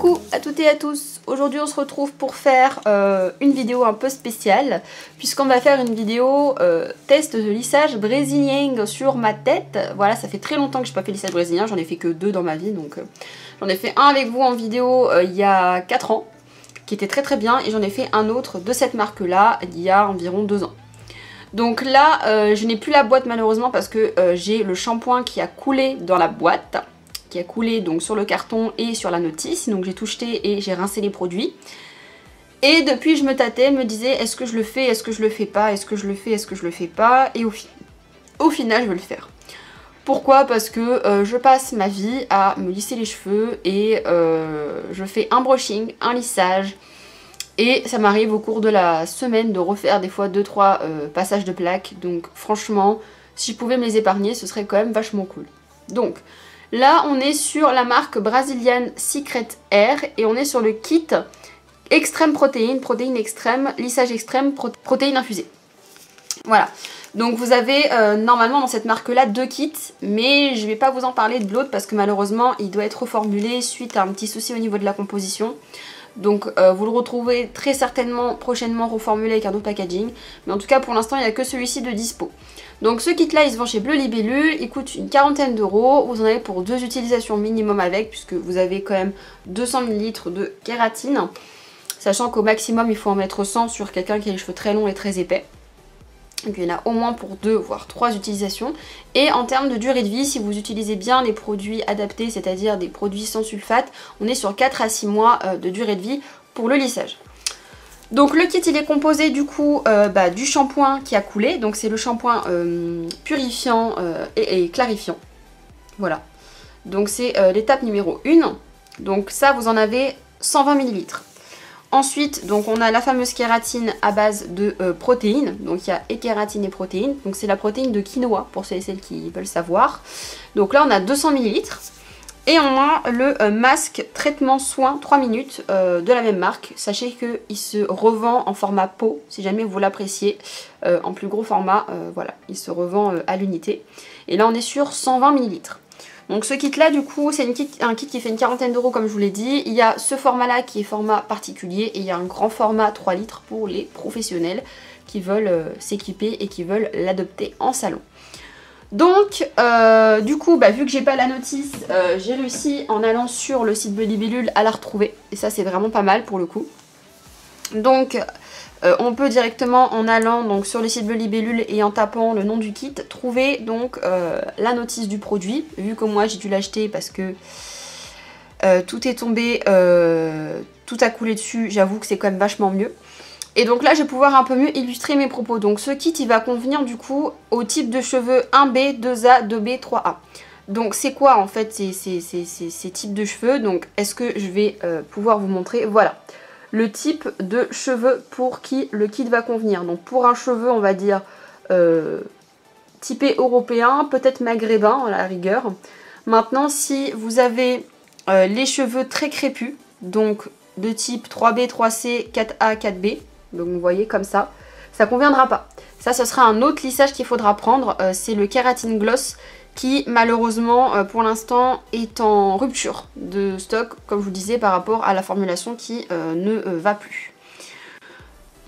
Coucou à toutes et à tous. Aujourd'hui on se retrouve pour faire une vidéo un peu spéciale puisqu'on va faire une vidéo test de lissage brésilien sur ma tête. Voilà, ça fait très longtemps que je n'ai pas fait lissage brésilien, j'en ai fait que 2 dans ma vie, donc j'en ai fait un avec vous en vidéo il y a 4 ans qui était très bien, et j'en ai fait un autre de cette marque là il y a environ 2 ans. Donc là je n'ai plus la boîte malheureusement parce que j'ai le shampoing qui a coulé dans la boîte, qui a coulé donc sur le carton et sur la notice, donc j'ai tout jeté et j'ai rincé les produits. Et depuis je me tâtais, me disais est-ce que je le fais, est-ce que je le fais pas, est-ce que je le fais, est-ce que je le fais pas, et au final je vais le faire. Pourquoi? Parce que je passe ma vie à me lisser les cheveux et je fais un brushing, un lissage, et ça m'arrive au cours de la semaine de refaire des fois 2-3 passages de plaques. Donc franchement, si je pouvais me les épargner, ce serait quand même vachement cool. Donc là on est sur la marque Brazilian Secret Air et on est sur le kit extrême protéine, protéine extrême, lissage extrême, protéine infusée. Voilà, donc vous avez normalement dans cette marque là 2 kits, mais je vais pas vous en parler de l'autre parce que malheureusement il doit être reformulé suite à un petit souci au niveau de la composition. Donc vous le retrouvez très certainement prochainement reformulé avec un autre packaging, mais en tout cas pour l'instant il n'y a que celui-ci de dispo. Donc ce kit là il se vend chez Bleu Libellule, il coûte une quarantaine d'euros, vous en avez pour 2 utilisations minimum avec, puisque vous avez quand même 200 ml de kératine, sachant qu'au maximum il faut en mettre 100 sur quelqu'un qui a les cheveux très longs et très épais. Donc il y en a au moins pour 2 voire 3 utilisations. Et en termes de durée de vie, si vous utilisez bien les produits adaptés, c'est-à-dire des produits sans sulfate, on est sur 4 à 6 mois de durée de vie pour le lissage. Donc le kit il est composé du coup du shampoing qui a coulé, donc c'est le shampoing purifiant et clarifiant. Voilà, donc c'est l'étape numéro 1, donc ça vous en avez 120 ml. Ensuite, donc on a la fameuse kératine à base de protéines, donc il y a et kératine et protéines, donc c'est la protéine de quinoa pour ceux et celles qui veulent savoir. Donc là on a 200 ml. Et on a le masque traitement soin 3 minutes de la même marque. Sachez qu'il se revend en format pot, si jamais vous l'appréciez, en plus gros format, voilà, il se revend à l'unité. Et là on est sur 120 ml. Donc ce kit là du coup c'est un kit qui fait une quarantaine d'euros comme je vous l'ai dit. Il y a ce format là qui est format particulier et il y a un grand format 3 litres pour les professionnels qui veulent s'équiper et qui veulent l'adopter en salon. Donc du coup vu que j'ai pas la notice, j'ai réussi en allant sur le site Bleu Libellule à la retrouver. Et ça c'est vraiment pas mal pour le coup. Donc on peut directement en allant donc sur le site Bleu Libellule et en tapant le nom du kit trouver donc la notice du produit. Vu que moi j'ai dû l'acheter parce que tout est tombé, tout a coulé dessus, j'avoue que c'est quand même vachement mieux. Et donc là je vais pouvoir un peu mieux illustrer mes propos. Donc ce kit il va convenir du coup au type de cheveux 1B, 2A, 2B, 3A. Donc c'est quoi en fait ces types de cheveux? Donc est-ce que je vais pouvoir vous montrer? Voilà le type de cheveux pour qui le kit va convenir. Donc pour un cheveu on va dire typé européen, peut-être maghrébin à la rigueur. Maintenant si vous avez les cheveux très crépus, donc de type 3B, 3C, 4A, 4B, donc vous voyez comme ça conviendra pas. Ça ce sera un autre lissage qu'il faudra prendre, c'est le kératine gloss qui malheureusement pour l'instant est en rupture de stock, comme je vous disais, par rapport à la formulation qui ne va plus.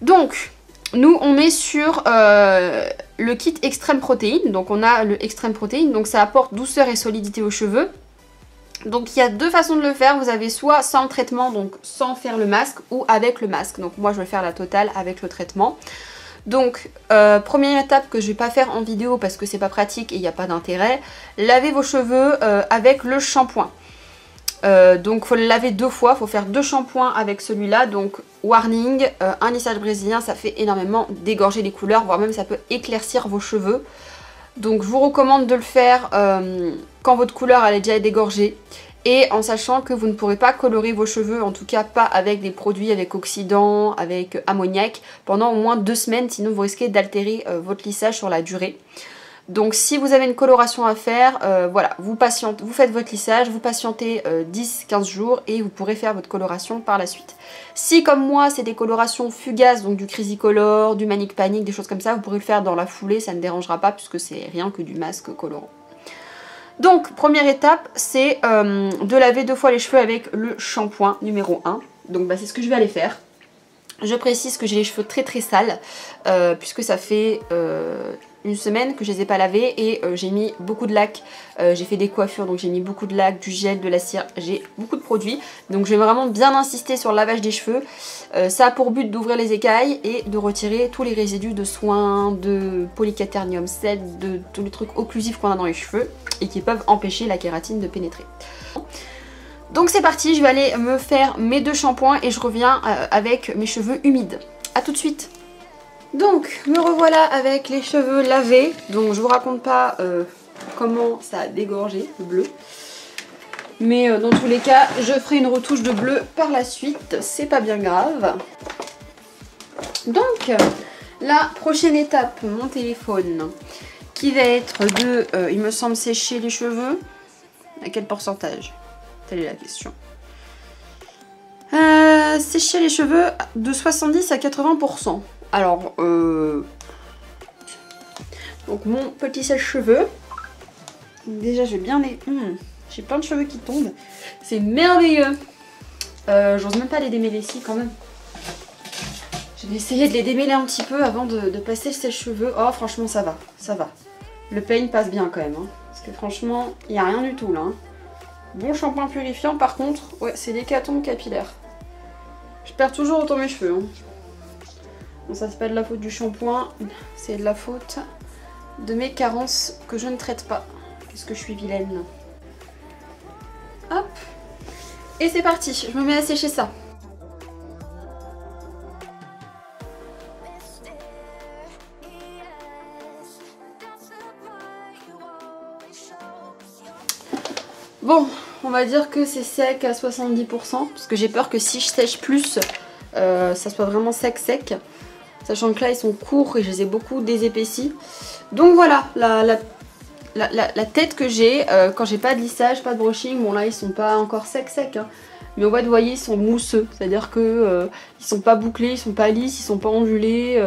Donc nous on est sur le kit extrême protéine, donc on a le extrême protéine, donc ça apporte douceur et solidité aux cheveux. Donc il y a 2 façons de le faire, vous avez soit sans le traitement, donc sans faire le masque, ou avec le masque. Donc moi je vais faire la totale avec le traitement. Donc première étape que je vais pas faire en vidéo parce que c'est pas pratique et il n'y a pas d'intérêt, lavez vos cheveux avec le shampoing. Donc faut le laver 2 fois, faut faire 2 shampoings avec celui-là. Donc warning, un lissage brésilien ça fait énormément dégorger les couleurs, voire même ça peut éclaircir vos cheveux. Donc je vous recommande de le faire quand votre couleur elle est déjà dégorgée et en sachant que vous ne pourrez pas colorer vos cheveux, en tout cas pas avec des produits avec oxydant, avec ammoniac, pendant au moins 2 semaines, sinon vous risquez d'altérer votre lissage sur la durée. Donc si vous avez une coloration à faire, voilà, vous faites votre lissage, vous patientez 10-15 jours et vous pourrez faire votre coloration par la suite. Si comme moi c'est des colorations fugaces, donc du Crazy Color, du Manic Panic, des choses comme ça, vous pourrez le faire dans la foulée, ça ne dérangera pas puisque c'est rien que du masque colorant. Donc, première étape, c'est de laver 2 fois les cheveux avec le shampoing numéro 1. Donc, bah, c'est ce que je vais aller faire. Je précise que j'ai les cheveux très très sales, puisque ça fait une semaine que je les ai pas lavés et j'ai mis beaucoup de lac. J'ai fait des coiffures, donc j'ai mis beaucoup de lac, du gel, de la cire, j'ai beaucoup de produits. Donc je vais vraiment bien insister sur le lavage des cheveux. Ça a pour but d'ouvrir les écailles et de retirer tous les résidus de soins, de polyquaternium 7, de tous les trucs occlusifs qu'on a dans les cheveux et qui peuvent empêcher la kératine de pénétrer. Donc c'est parti, je vais aller me faire mes 2 shampoings et je reviens avec mes cheveux humides. A tout de suite. Donc me revoilà avec les cheveux lavés. Donc je vous raconte pas comment ça a dégorgé le bleu. Mais dans tous les cas, je ferai une retouche de bleu par la suite. C'est pas bien grave. Donc la prochaine étape, mon téléphone, qui va être de, il me semble, sécher les cheveux. À quel pourcentage ? Telle est la question. Sécher les cheveux de 70 à 80%. Alors, donc mon petit sèche-cheveux. Déjà, je vais bien les... j'ai plein de cheveux qui tombent. C'est merveilleux. J'ose même pas les démêler ici quand même. Je vais essayer de les démêler un petit peu avant de passer le sèche-cheveux. Oh, franchement, ça va. Ça va. Le peigne passe bien quand même. Hein, parce que franchement, il n'y a rien du tout là. Hein. Bon shampoing purifiant, par contre, ouais, c'est l'hécatombe capillaire. Je perds toujours autant mes cheveux. Hein. Bon, ça c'est pas de la faute du shampoing, c'est de la faute de mes carences que je ne traite pas. Qu'est-ce que je suis vilaine. Hop. Et c'est parti, je me mets à sécher ça. Bon, on va dire que c'est sec à 70%, parce que j'ai peur que si je sèche plus, ça soit vraiment sec. Sachant que là, ils sont courts et je les ai beaucoup désépaissis. Donc voilà, la tête que j'ai, quand j'ai pas de lissage, pas de brushing, bon là, ils sont pas encore secs, hein. Mais on va, vous voyez, ils sont mousseux, c'est-à-dire que ils sont pas bouclés, ils sont pas lisses, ils sont pas ondulés,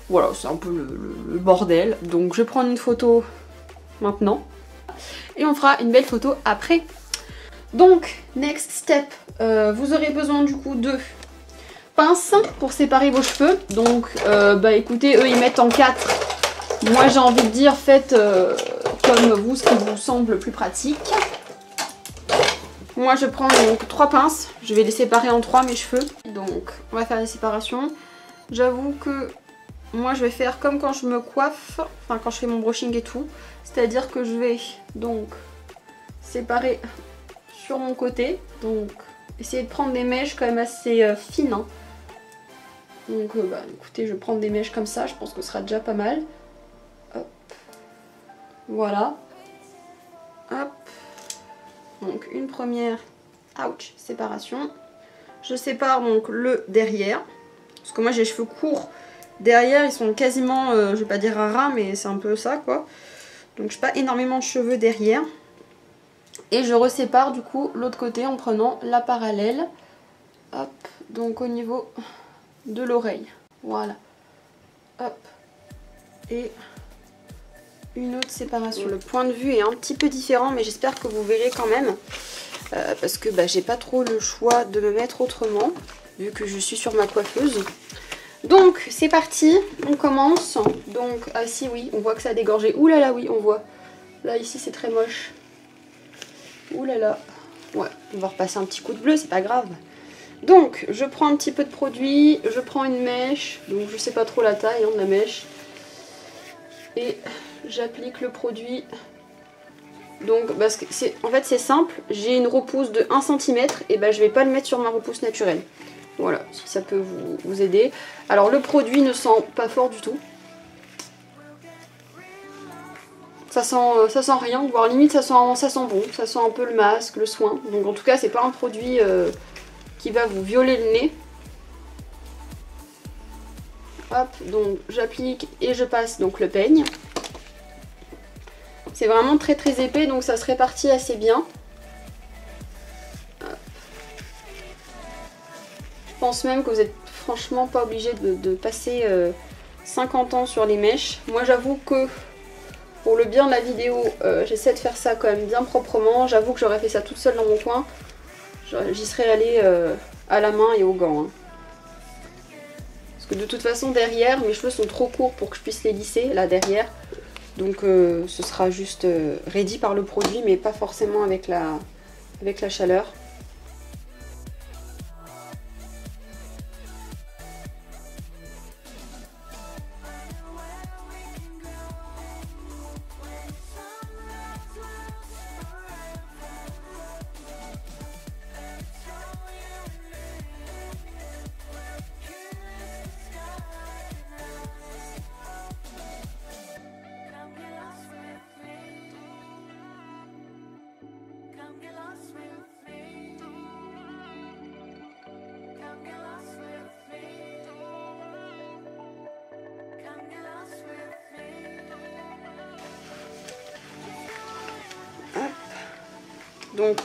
voilà, c'est un peu le bordel. Donc je vais prendre une photo maintenant. Et on fera une belle photo après. Donc, next step, vous aurez besoin du coup de pinces pour séparer vos cheveux. Donc, bah écoutez, eux ils mettent en 4. Moi j'ai envie de dire, faites comme vous, ce qui vous semble le plus pratique. Moi je prends donc 3 pinces, je vais les séparer en 3 mes cheveux. Donc, on va faire des séparations. J'avoue que moi je vais faire comme quand je me coiffe, enfin quand je fais mon brushing et tout. C'est-à-dire que je vais donc séparer sur mon côté. Donc essayer de prendre des mèches quand même assez fines. Hein. Donc bah, écoutez, je vais prendre des mèches comme ça, je pense que ce sera déjà pas mal. Hop. Voilà. Hop. Donc une première, ouch, séparation. Je sépare donc le derrière. Parce que moi j'ai les cheveux courts. Derrière ils sont quasiment, je vais pas dire à ras, mais c'est un peu ça quoi. Donc je n'ai pas énormément de cheveux derrière. Et je resépare du coup l'autre côté en prenant la parallèle. Hop, donc au niveau de l'oreille. Voilà. Hop. Et une autre séparation. Le point de vue est un petit peu différent, mais j'espère que vous verrez quand même. Parce que bah, j'ai pas trop le choix de me mettre autrement, vu que je suis sur ma coiffeuse. Donc c'est parti, on commence. Donc, ah si oui, on voit que ça a dégorgé. Ouh là là, oui, on voit. Là ici c'est très moche. Ouh là là. Ouais, on va repasser un petit coup de bleu, c'est pas grave. Donc je prends un petit peu de produit, je prends une mèche. Donc je sais pas trop la taille hein, de la mèche. Et j'applique le produit. Donc parce que en fait c'est simple, j'ai une repousse de 1 cm et bah je vais pas le mettre sur ma repousse naturelle. Voilà, si ça peut vous aider. Alors le produit ne sent pas fort du tout. Ça sent rien, voire limite ça sent bon, ça sent un peu le masque, le soin. Donc en tout cas c'est pas un produit qui va vous violer le nez. Hop, donc j'applique et je passe donc le peigne. C'est vraiment très très épais donc ça se répartit assez bien. Je pense même que vous n'êtes franchement pas obligé de passer 50 ans sur les mèches. Moi j'avoue que Pour le bien de la vidéo, j'essaie de faire ça quand même bien proprement. J'avoue que j'aurais fait ça toute seule dans mon coin. J'y serais allée à la main et aux gants. Hein. Parce que de toute façon derrière, mes cheveux sont trop courts pour que je puisse les lisser, là derrière. Donc ce sera juste ready par le produit, mais pas forcément avec la chaleur. Donc,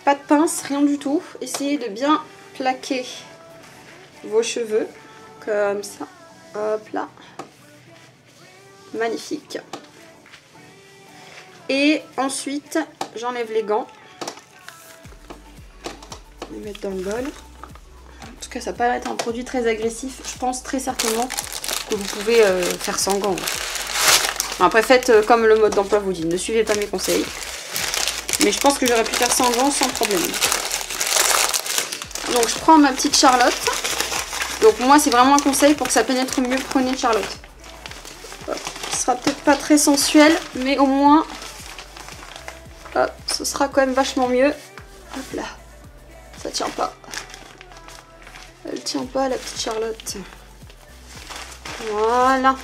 pas de pince, rien du tout. Essayez de bien plaquer vos cheveux, comme ça. Hop là. Magnifique. Et ensuite, j'enlève les gants. Je vais les mettre dans le bol. En tout cas, ça paraît être un produit très agressif. Je pense très certainement que vous pouvez faire sans gants. Après, faites comme le mode d'emploi vous dit. Ne suivez pas mes conseils. Mais je pense que j'aurais pu faire sans gants sans problème. Donc je prends ma petite Charlotte. Donc moi c'est vraiment un conseil pour que ça pénètre mieux, prenez Charlotte. Hop. Ce sera peut-être pas très sensuel, mais au moins hop, ce sera quand même vachement mieux. Hop là, ça tient pas. Elle tient pas la petite Charlotte. Voilà.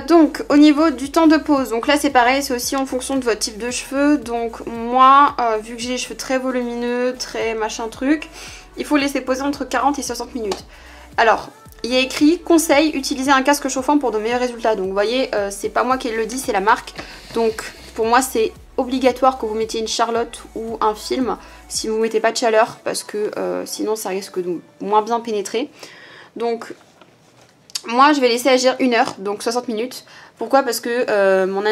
Donc au niveau du temps de pose, donc là c'est pareil, c'est aussi en fonction de votre type de cheveux. Donc moi, vu que j'ai les cheveux très volumineux, très machin truc, il faut laisser poser entre 40 et 60 minutes. Alors, il y a écrit conseil, utiliser un casque chauffant pour de meilleurs résultats. Donc vous voyez, c'est pas moi qui le dis, c'est la marque. Donc pour moi c'est obligatoire que vous mettiez une Charlotte ou un film si vous mettez pas de chaleur, parce que sinon ça risque de moins bien pénétrer. Donc moi je vais laisser agir 1 heure, donc 60 minutes. Pourquoi? Parce que mon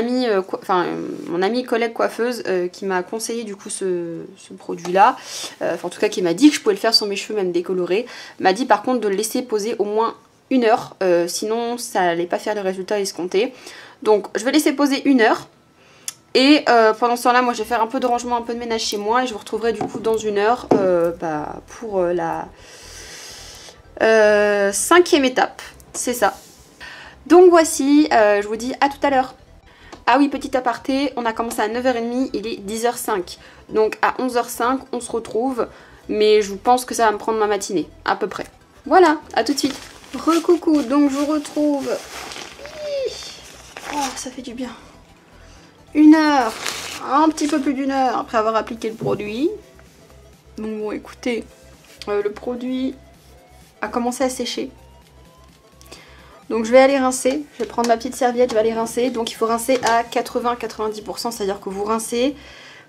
amie collègue coiffeuse qui m'a conseillé du coup ce produit là, en tout cas qui m'a dit que je pouvais le faire sur mes cheveux même décolorés, m'a dit par contre de le laisser poser au moins 1 heure, sinon ça n'allait pas faire le résultat escompté. Donc je vais laisser poser 1 heure. Et pendant ce temps là moi je vais faire un peu de rangement, un peu de ménage chez moi, et je vous retrouverai du coup dans 1 heure pour la 5e étape. C'est ça. Donc voici, je vous dis à tout à l'heure. Ah oui, petit aparté, on a commencé à 9h30, il est 10h05. Donc à 11h05, on se retrouve. Mais je pense que ça va me prendre ma matinée, à peu près. Voilà, à tout de suite. Recoucou, donc je vous retrouve. Oh, ça fait du bien. 1 heure, un petit peu plus d'1 heure après avoir appliqué le produit. Donc bon, écoutez, le produit a commencé à sécher. Donc je vais aller rincer, je vais prendre ma petite serviette, je vais aller rincer. Donc il faut rincer à 80-90%, c'est-à-dire que vous rincez,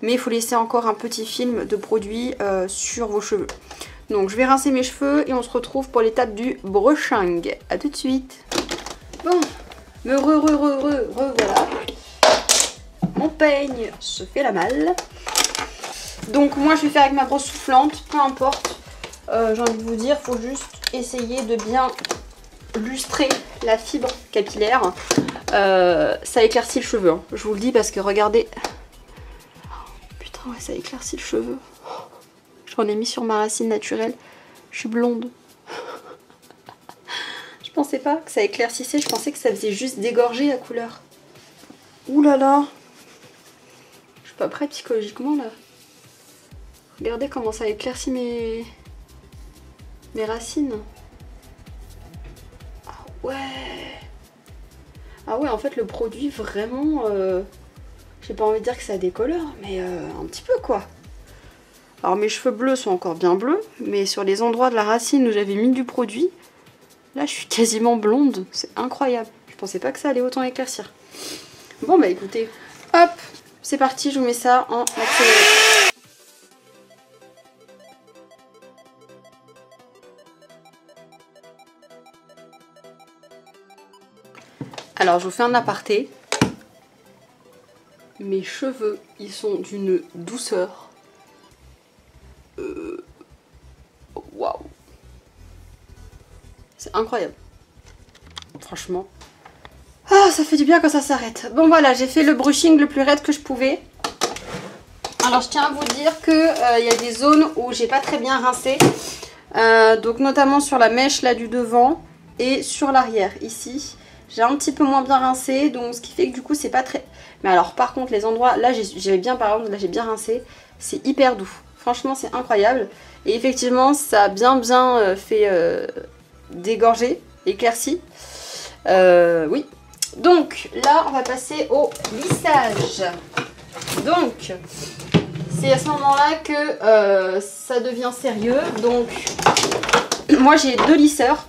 mais il faut laisser encore un petit film de produit sur vos cheveux. Donc je vais rincer mes cheveux et on se retrouve pour l'étape du brushing. A tout de suite. Bon, me voilà. Mon peigne se fait la malle. Donc moi je vais faire avec ma brosse soufflante, peu importe. J'ai envie de vous dire, il faut juste essayer de bien lustrer la fibre capillaire. Ça éclaircit le cheveu, hein. Je vous le dis parce que regardez. Putain ouais, ça éclaircit le cheveu. J'en ai mis sur ma racine naturelle. Je suis blonde. Je pensais pas que ça éclaircissait, je pensais que ça faisait juste dégorger la couleur. Ouh là là. Je suis pas prête psychologiquement là. Regardez comment ça éclaircit mes racines. Ouais. Ah ouais, en fait le produit vraiment, j'ai pas envie de dire que ça décolore, mais un petit peu quoi. Alors mes cheveux bleus sont encore bien bleus, mais sur les endroits de la racine où j'avais mis du produit, là je suis quasiment blonde, c'est incroyable. Je pensais pas que ça allait autant éclaircir. Bon bah écoutez, hop, c'est parti, je vous mets ça en accéléré. Alors je vous fais un aparté. Mes cheveux, ils sont d'une douceur. Waouh. C'est incroyable. Franchement. Ah, ça fait du bien quand ça s'arrête. Bon voilà, j'ai fait le brushing le plus raide que je pouvais. Alors je tiens à vous dire que y a des zones où j'ai pas très bien rincé. Donc notamment sur la mèche là du devant et sur l'arrière ici. J'ai un petit peu moins bien rincé, donc ce qui fait que du coup c'est pas très... Mais alors par contre les endroits, là j'ai bien par exemple, là j'ai bien rincé, c'est hyper doux. Franchement c'est incroyable. Et effectivement ça a bien fait dégorger, éclairci. Oui. Donc là on va passer au lissage. Donc c'est à ce moment-là que ça devient sérieux. Donc moi j'ai deux lisseurs.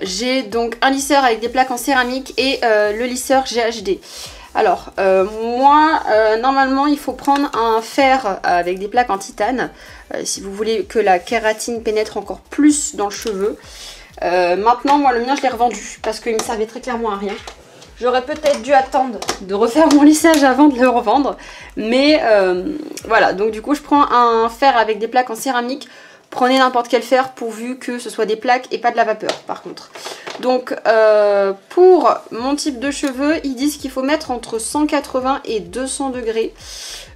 J'ai donc un lisseur avec des plaques en céramique et le lisseur GHD. Alors moi normalement il faut prendre un fer avec des plaques en titane si vous voulez que la kératine pénètre encore plus dans le cheveu. Maintenant moi le mien je l'ai revendu parce qu'il me servait très clairement à rien. J'aurais peut-être dû attendre de refaire mon lissage avant de le revendre, mais voilà, donc du coup je prends un fer avec des plaques en céramique. Prenez n'importe quel fer pourvu que ce soit des plaques et pas de la vapeur par contre. Donc pour mon type de cheveux, ils disent qu'il faut mettre entre 180 et 200 degrés.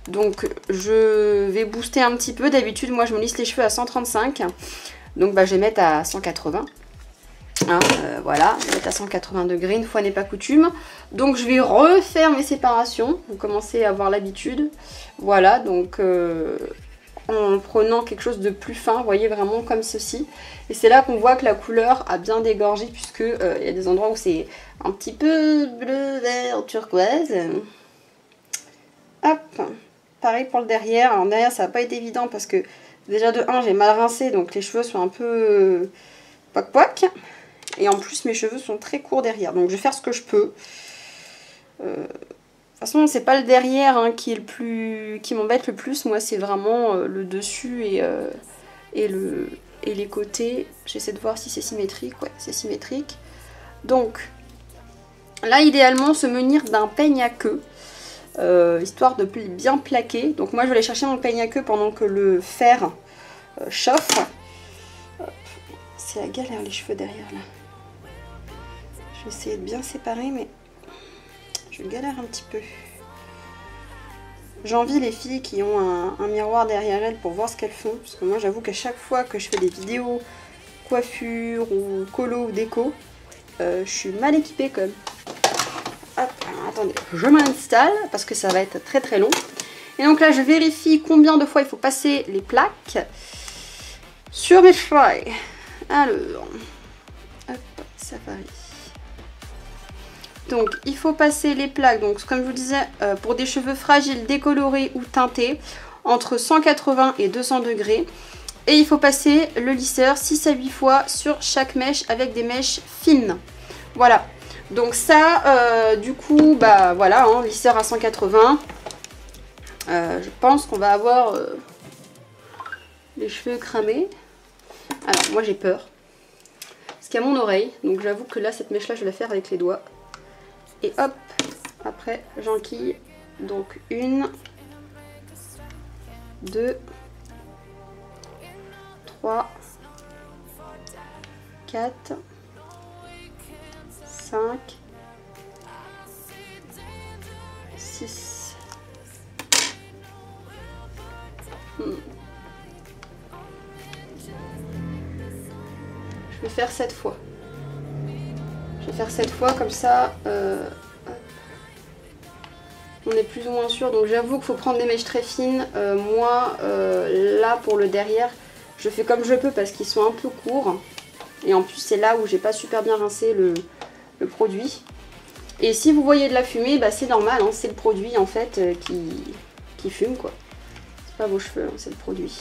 Donc je vais booster un petit peu. D'habitude moi je me lisse les cheveux à 135. Donc bah, je vais mettre à 180. Hein, voilà, je vais mettre à 180 degrés, une fois n'est pas coutume. Donc je vais refaire mes séparations. Vous commencez à avoir l'habitude. Voilà, donc... en prenant quelque chose de plus fin, vous voyez, vraiment comme ceci. Et c'est là qu'on voit que la couleur a bien dégorgé, puisque il y a des endroits où c'est un petit peu bleu, vert, turquoise. Hop, pareil pour le derrière. Alors derrière ça n'a pas été évident parce que déjà de 1 j'ai mal rincé, donc les cheveux sont un peu poc poc. Et en plus mes cheveux sont très courts derrière, donc je vais faire ce que je peux. De toute façon, c'est pas le derrière hein, qui m'embête le plus. Moi, c'est vraiment le dessus et les côtés. J'essaie de voir si c'est symétrique. Ouais, c'est symétrique. Donc, là, idéalement, se munir d'un peigne à queue. Histoire de bien plaquer. Donc, moi, je vais aller chercher mon peigne à queue pendant que le fer chauffe. C'est la galère, les cheveux derrière, là. Je vais essayer de bien séparer, mais... je galère un petit peu. J'envie les filles qui ont un miroir derrière elles pour voir ce qu'elles font. Parce que moi j'avoue qu'à chaque fois que je fais des vidéos coiffure ou colo ou déco, je suis mal équipée quand même. Hop, alors, attendez, je m'installe parce que ça va être très très long. Et donc là je vérifie combien de fois il faut passer les plaques sur mes cheveux. Alors, hop, ça varie. Donc il faut passer les plaques, donc comme je vous disais, pour des cheveux fragiles, décolorés ou teintés, entre 180 et 200 degrés. Et il faut passer le lisseur 6 à 8 fois sur chaque mèche avec des mèches fines. Voilà, donc ça, du coup, bah voilà, hein, lisseur à 180. Je pense qu'on va avoir les cheveux cramés. Alors moi j'ai peur, parce qu'il y a mon oreille, donc j'avoue que là, cette mèche là, je vais la faire avec les doigts. Et hop, après j'enquille. Donc 1, 2, 3, 4, 5, 6. Je vais faire 7 fois. Je vais faire 7 fois comme ça, on est plus ou moins sûr. Donc j'avoue qu'il faut prendre des mèches très fines. Moi, là pour le derrière, je fais comme je peux parce qu'ils sont un peu courts. Et en plus c'est là où j'ai pas super bien rincé le produit. Et si vous voyez de la fumée, bah, c'est normal, hein, c'est le produit en fait qui fume quoi. C'est pas vos cheveux, hein, c'est le produit.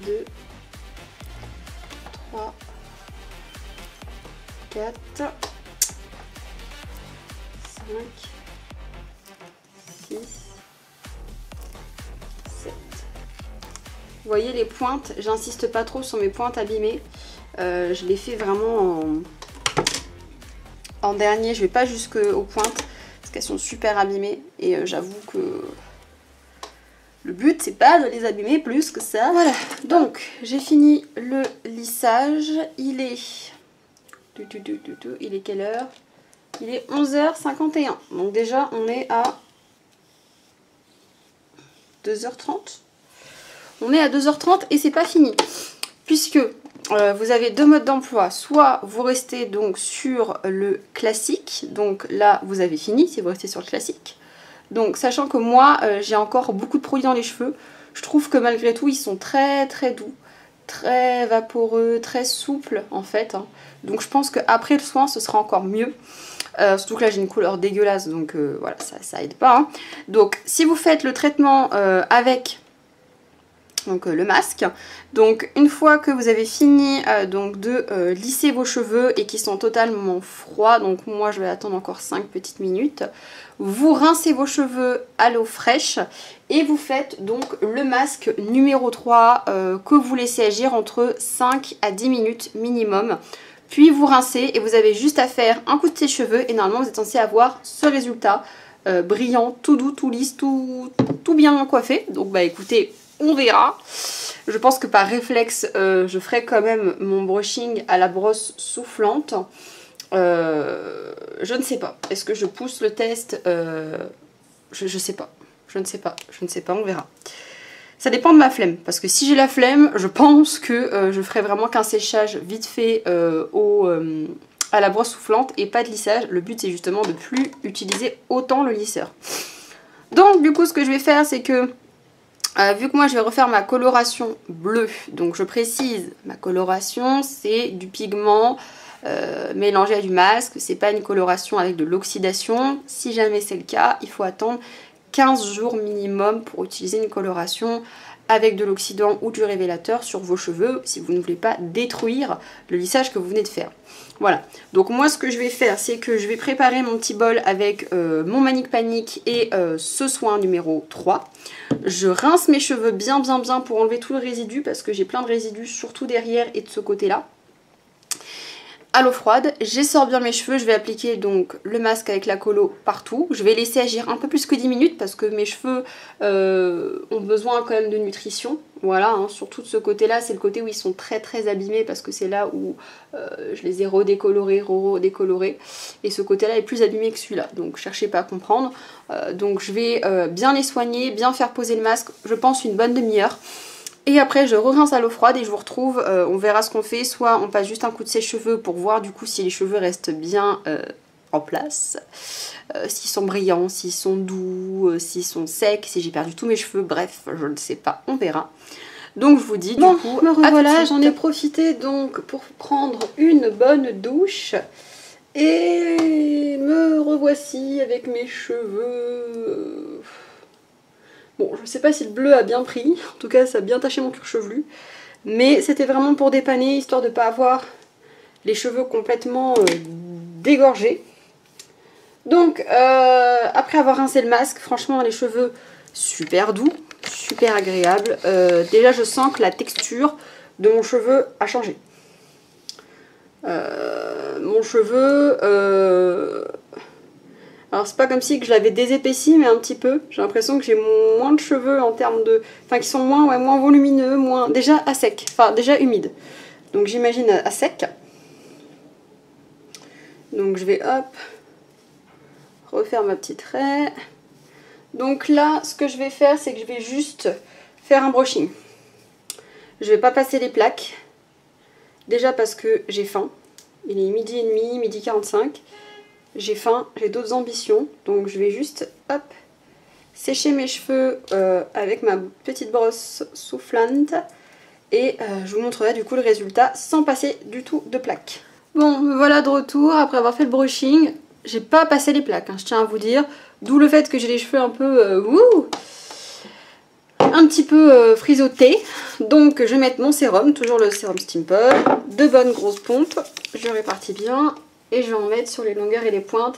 Deux, 3, 4, 5, 7. Vous voyez les pointes, j'insiste pas trop sur mes pointes abîmées. Je les fais vraiment en dernier, je vais pas jusqu'aux pointes parce qu'elles sont super abîmées et j'avoue que le but c'est pas de les abîmer plus que ça. Voilà, donc j'ai fini le lissage, il est quelle heure? Il est 11h51, donc déjà on est à 2h30. On est à 2h30 et c'est pas fini puisque vous avez deux modes d'emploi, soit vous restez donc sur le classique, donc là vous avez fini si vous restez sur le classique. Donc sachant que moi j'ai encore beaucoup de produits dans les cheveux, je trouve que malgré tout ils sont très doux, très vaporeux, très souples en fait, hein. Donc je pense qu'après le soin ce sera encore mieux. Surtout que là j'ai une couleur dégueulasse donc voilà ça aide pas, hein. Donc si vous faites le traitement avec donc le masque, donc une fois que vous avez fini donc de lisser vos cheveux et qu'ils sont totalement froids, donc moi je vais attendre encore 5 petites minutes, vous rincez vos cheveux à l'eau fraîche et vous faites donc le masque numéro 3 que vous laissez agir entre 5 à 10 minutes minimum. Puis vous rincez et vous avez juste à faire un coup de sèche-cheveux et normalement vous êtes censé avoir ce résultat brillant, tout doux, tout lisse, tout bien coiffé. Donc bah écoutez, on verra. Je pense que par réflexe, je ferai quand même mon brushing à la brosse soufflante. Je ne sais pas. Est-ce que je pousse le test? Je sais pas. Je ne sais pas. On verra. Ça dépend de ma flemme. Parce que si j'ai la flemme, je pense que je ferai vraiment qu'un séchage vite fait à la brosse soufflante et pas de lissage. Le but c'est justement de plus utiliser autant le lisseur. Donc du coup ce que je vais faire c'est que vu que moi je vais refaire ma coloration bleue, donc je précise, ma coloration c'est du pigment mélangé à du masque, c'est pas une coloration avec de l'oxydation. Si jamais c'est le cas, il faut attendre 15 jours minimum pour utiliser une coloration avec de l'oxydant ou du révélateur sur vos cheveux si vous ne voulez pas détruire le lissage que vous venez de faire. Voilà, donc moi ce que je vais faire c'est que je vais préparer mon petit bol avec mon Manic Panic et ce soin numéro 3. Je rince mes cheveux bien pour enlever tout le résidu parce que j'ai plein de résidus surtout derrière et de ce côté là. À l'eau froide, j'essore bien mes cheveux, je vais appliquer donc le masque avec la colo partout. Je vais laisser agir un peu plus que 10 minutes parce que mes cheveux ont besoin quand même de nutrition. Voilà, hein, surtout de ce côté-là, c'est le côté où ils sont très abîmés parce que c'est là où je les ai redécolorés, redécolorés. Et ce côté-là est plus abîmé que celui-là, donc cherchez pas à comprendre. Donc je vais bien les soigner, bien faire poser le masque, je pense une bonne demi-heure. Et après je re-rince à l'eau froide et je vous retrouve, on verra ce qu'on fait, soit on passe juste un coup de sèche-cheveux pour voir du coup si les cheveux restent bien en place, s'ils sont brillants, s'ils sont doux, s'ils sont secs, si j'ai perdu tous mes cheveux, bref, je ne sais pas, on verra. Donc je vous dis du coup, me revoilà, j'en ai profité donc pour prendre une bonne douche et me revoici avec mes cheveux. Bon, je sais pas si le bleu a bien pris, en tout cas ça a bien taché mon cuir chevelu, mais c'était vraiment pour dépanner, histoire de ne pas avoir les cheveux complètement dégorgés. Donc, après avoir rincé le masque, franchement les cheveux super doux, super agréables. Déjà je sens que la texture de mon cheveu a changé. Mon cheveu... Alors c'est pas comme si que je l'avais désépaissi mais un petit peu. J'ai l'impression que j'ai moins de cheveux en termes de... Enfin qui sont moins volumineux, moins... Déjà à sec, enfin déjà humide. Donc j'imagine à sec. Donc je vais hop, refaire ma petite raie. Donc là ce que je vais faire c'est que je vais juste faire un brushing. Je vais pas passer les plaques. Déjà parce que j'ai faim. Il est midi et demi, midi 45. J'ai faim, j'ai d'autres ambitions, donc je vais juste hop, sécher mes cheveux avec ma petite brosse soufflante et je vous montrerai du coup le résultat sans passer du tout de plaques. Bon, me voilà de retour après avoir fait le brushing. J'ai pas passé les plaques, hein, je tiens à vous dire, d'où le fait que j'ai les cheveux un peu un petit peu frisottés. Donc je vais mettre mon sérum, toujours le sérum Stimple, de bonnes grosses pompes, je répartis bien. Et je vais en mettre sur les longueurs et les pointes.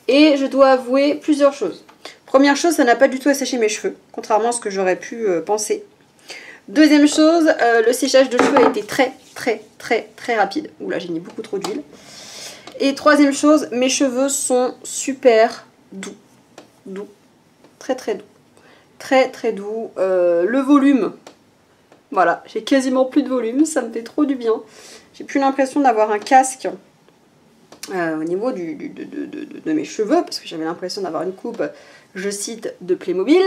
Et je dois avouer plusieurs choses. Première chose, ça n'a pas du tout asséché mes cheveux, contrairement à ce que j'aurais pu penser. Deuxième chose, le séchage de cheveux a été très rapide. Oula, j'ai mis beaucoup trop d'huile. Et troisième chose, mes cheveux sont super doux. Doux. Très doux. Très doux. Le volume, voilà, j'ai quasiment plus de volume, ça me fait trop du bien. J'ai plus l'impression d'avoir un casque au niveau de mes cheveux, parce que j'avais l'impression d'avoir une coupe, je cite, de Playmobil.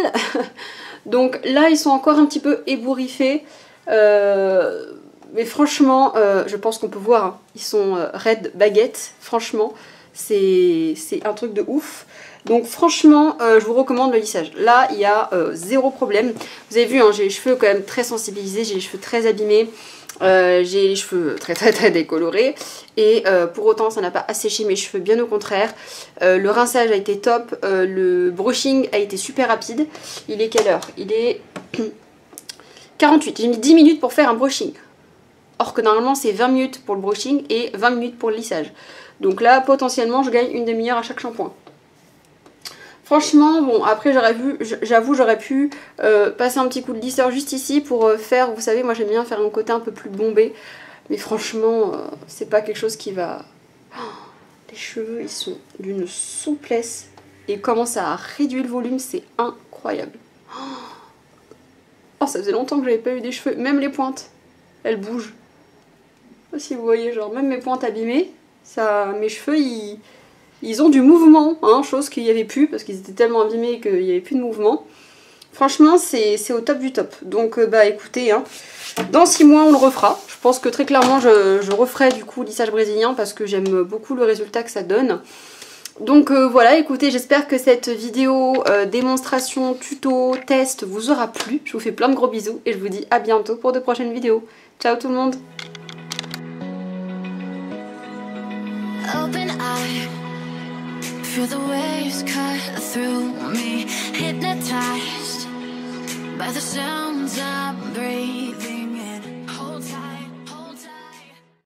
Donc là, ils sont encore un petit peu ébouriffés. Mais franchement, je pense qu'on peut voir, hein, ils sont raides baguettes. Franchement, c'est un truc de ouf. Donc franchement, je vous recommande le lissage. Là, il y a zéro problème. Vous avez vu, hein, j'ai les cheveux quand même très sensibilisés, j'ai les cheveux très abîmés. J'ai les cheveux très décolorés et pour autant ça n'a pas asséché mes cheveux, bien au contraire. Le rinçage a été top, le brushing a été super rapide. Il est quelle heure? Il est 48, j'ai mis 10 minutes pour faire un brushing. Or que normalement c'est 20 minutes pour le brushing et 20 minutes pour le lissage. Donc là potentiellement je gagne une demi-heure à chaque shampoing. Franchement, bon, après j'avoue j'aurais pu passer un petit coup de lisseur juste ici pour faire, vous savez, moi j'aime bien faire un côté un peu plus bombé. Mais franchement, c'est pas quelque chose qui va... Oh, les cheveux, ils sont d'une souplesse. Et comment ça a réduit le volume, c'est incroyable. Oh, ça faisait longtemps que j'avais pas eu des cheveux, même les pointes, elles bougent. Je sais pas si vous voyez, genre même mes pointes abîmées, ça, mes cheveux, ils ont du mouvement, hein, chose qu'il n'y avait plus parce qu'ils étaient tellement abîmés qu'il n'y avait plus de mouvement. Franchement, c'est au top du top. Donc, bah écoutez, hein, dans 6 mois, on le refera. Je pense que très clairement, je referai du coup lissage brésilien parce que j'aime beaucoup le résultat que ça donne. Donc voilà, écoutez, j'espère que cette vidéo démonstration, tuto, test vous aura plu. Je vous fais plein de gros bisous et je vous dis à bientôt pour de prochaines vidéos. Ciao tout le monde! Feel the waves cut through me, hypnotized by the sounds I'm breathing.